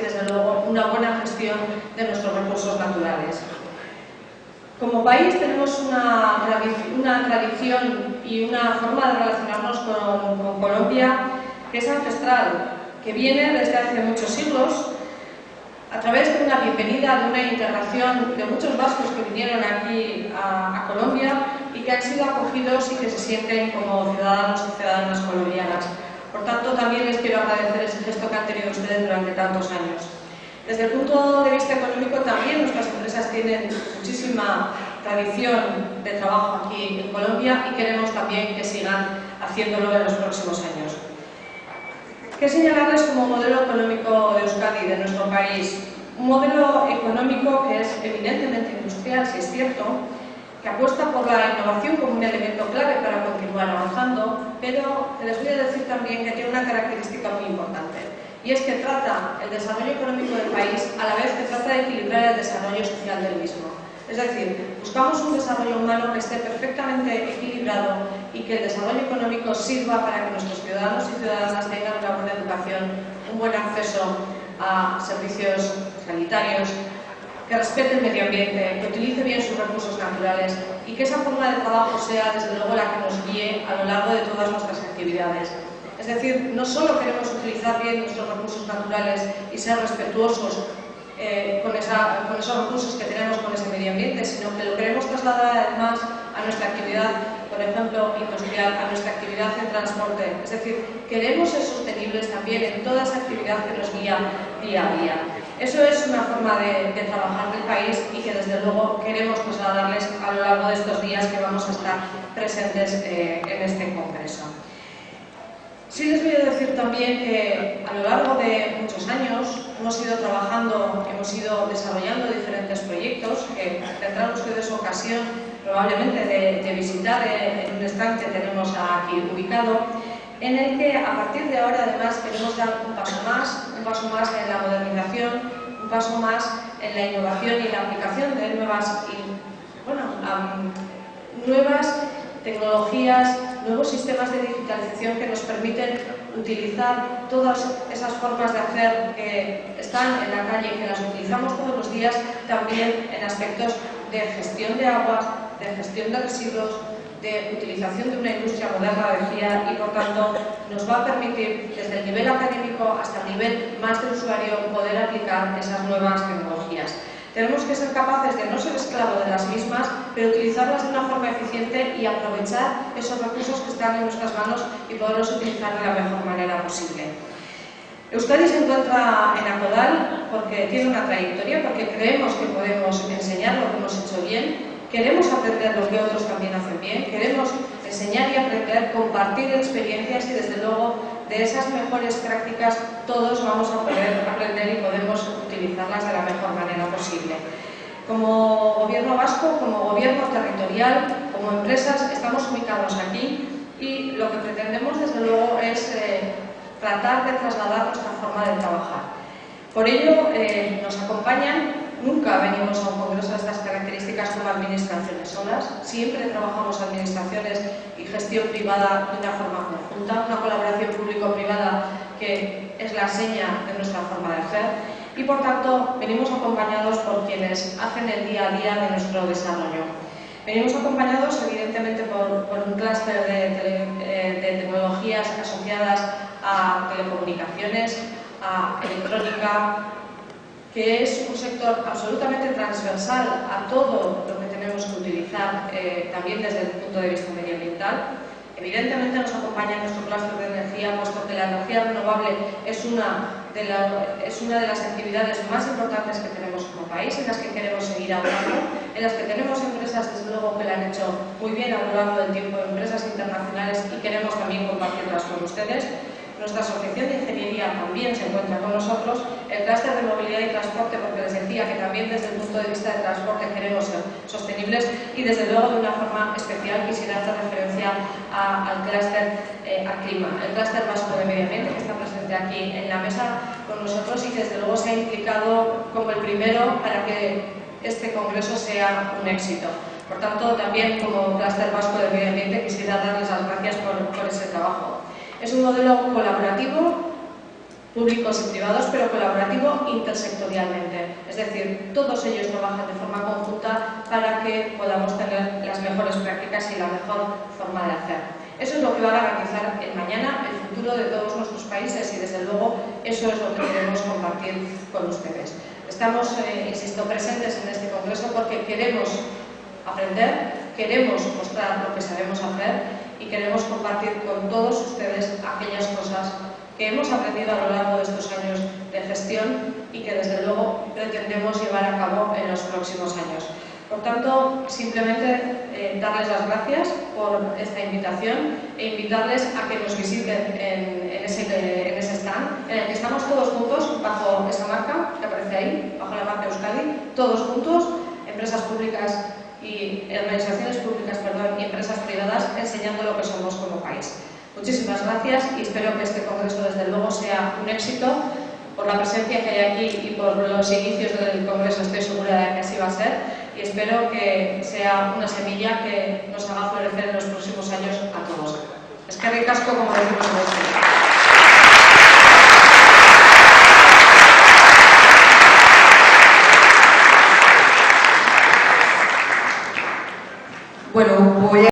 desde luego, una buena gestión de nuestros recursos naturales. Como país tenemos una tradición y una forma de relacionarnos con Colombia que es ancestral, que viene desde hace muchos siglos, a través de una bienvenida, de una integración de muchos vascos que vinieron aquí a Colombia y que han sido acogidos y que se sienten como ciudadanos y ciudadanas colombianas. Por tanto, también les quiero agradecer ese gesto que han tenido ustedes durante tantos años. Desde el punto de vista económico, también nuestras empresas tienen muchísima tradición de trabajo aquí en Colombia y queremos también que sigan haciéndolo en los próximos años. ¿Qué señalarles como modelo económico de Euskadi, de nuestro país? Un modelo económico que es eminentemente industrial, si es cierto, que apuesta por la innovación como un elemento clave para continuar avanzando, pero que les voy a decir también que tiene una característica muy importante, y es que trata el desarrollo económico del país a la vez que trata de equilibrar el desarrollo social del mismo. Es decir, buscamos un desarrollo humano que esté perfectamente equilibrado y que el desarrollo económico sirva para que nuestros ciudadanos y ciudadanas tengan una buena educación, un buen acceso a servicios sanitarios, que respete el medio ambiente, que utilice bien sus recursos naturales y que esa forma de trabajo sea, desde luego, la que nos guíe a lo largo de todas nuestras actividades. Es decir, no solo queremos utilizar bien nuestros recursos naturales y ser respetuosos con esos recursos que tenemos con ese medio ambiente, sino que lo queremos trasladar además a nuestra actividad, por ejemplo, industrial, a nuestra actividad en transporte. Es decir, queremos ser sostenibles también en toda esa actividad que nos guía día a día. Eso es una forma de trabajar del país y que desde luego queremos trasladarles a lo largo de estos días que vamos a estar presentes en este congreso. Sí les voy a decir también que a lo largo de muchos años hemos ido trabajando, hemos ido desarrollando diferentes proyectos que tendrán ustedes ocasión probablemente de visitar en un stand que tenemos aquí ubicado, en el que a partir de ahora además queremos dar un paso más en la modernización, un paso más en la innovación y la aplicación de nuevas tecnologías, nuevos sistemas de digitalización que nos permiten utilizar todas esas formas de hacer que están en la calle y que las utilizamos todos los días, también en aspectos de gestión de agua, de gestión de residuos, de utilización de una industria moderna, decía, y por tanto nos va a permitir, desde el nivel académico hasta el nivel más de usuario, poder aplicar esas nuevas tecnologías. Tenemos que ser capaces de no ser esclavos de las mismas, pero utilizarlas de una forma eficiente y aprovechar esos recursos que están en nuestras manos y poderlos utilizar de la mejor manera posible. Euskadi se encuentra en Acodal porque tiene una trayectoria, porque creemos que podemos enseñar lo que hemos hecho bien, queremos aprender lo que otros también hacen bien, queremos enseñar y aprender, compartir experiencias y desde luego de esas mejores prácticas todos vamos a poder aprender y podemos utilizarlas de la mejor manera posible. Como gobierno vasco, como gobierno territorial, como empresas, estamos ubicados aquí y lo que pretendemos desde luego es tratar de trasladar nuestra forma de trabajar. Por ello nos acompañan. Nunca venimos a un congreso de estas características como administraciones solas, siempre trabajamos administraciones y gestión privada de una forma conjunta, una colaboración público-privada que es la seña de nuestra forma de hacer y por tanto venimos acompañados por quienes hacen el día a día de nuestro desarrollo. Venimos acompañados evidentemente por un clúster de tecnologías asociadas a telecomunicaciones, a electrónica, que es un sector absolutamente transversal a todo lo que tenemos que utilizar también desde el punto de vista medioambiental. Evidentemente nos acompaña nuestro clúster de energía, puesto que la energía renovable es una de las actividades más importantes que tenemos como país, en las que queremos seguir avanzando, en las que tenemos empresas, desde luego, que lo han hecho muy bien a lo largo del tiempo, empresas internacionales, y queremos también compartirlas con ustedes. Nuestra asociación de ingeniería también se encuentra con nosotros, el clúster de movilidad y transporte, porque les decía que también desde el punto de vista del transporte queremos ser sostenibles y desde luego de una forma especial quisiera hacer referencia al clúster al clima, el clúster vasco de medio ambiente que está presente aquí en la mesa con nosotros y que desde luego se ha implicado como el primero para que este congreso sea un éxito. Por tanto, también como clúster vasco de medio ambiente quisiera darles las gracias por ese trabajo. Es un modelo colaborativo públicos y privados, pero colaborativo intersectorialmente. Es decir, todos ellos trabajan de forma conjunta para que podamos tener las mejores prácticas y la mejor forma de hacer. Eso es lo que va a garantizar mañana el futuro de todos nuestros países y, desde luego, eso es lo que queremos compartir con ustedes. Estamos, insisto, presentes en este congreso porque queremos aprender, queremos mostrar lo que sabemos hacer y queremos compartir con todos ustedes aquellas cosas que hemos aprendido a lo largo de estos años de gestión y que, desde luego, pretendemos llevar a cabo en los próximos años. Por tanto, simplemente darles las gracias por esta invitación e invitarles a que nos visiten en ese stand en el que estamos todos juntos bajo esa marca que aparece ahí, bajo la marca Euskadi, todos juntos, empresas públicas y administraciones públicas, y empresas privadas, enseñando lo que somos como país. Muchísimas gracias y espero que este congreso, desde luego, sea un éxito. Por la presencia que hay aquí y por los inicios del congreso estoy segura de que así va a ser, y espero que sea una semilla que nos haga florecer en los próximos años a todos. Eskerrik asko, como decimos en Euskadi. Bueno, voy a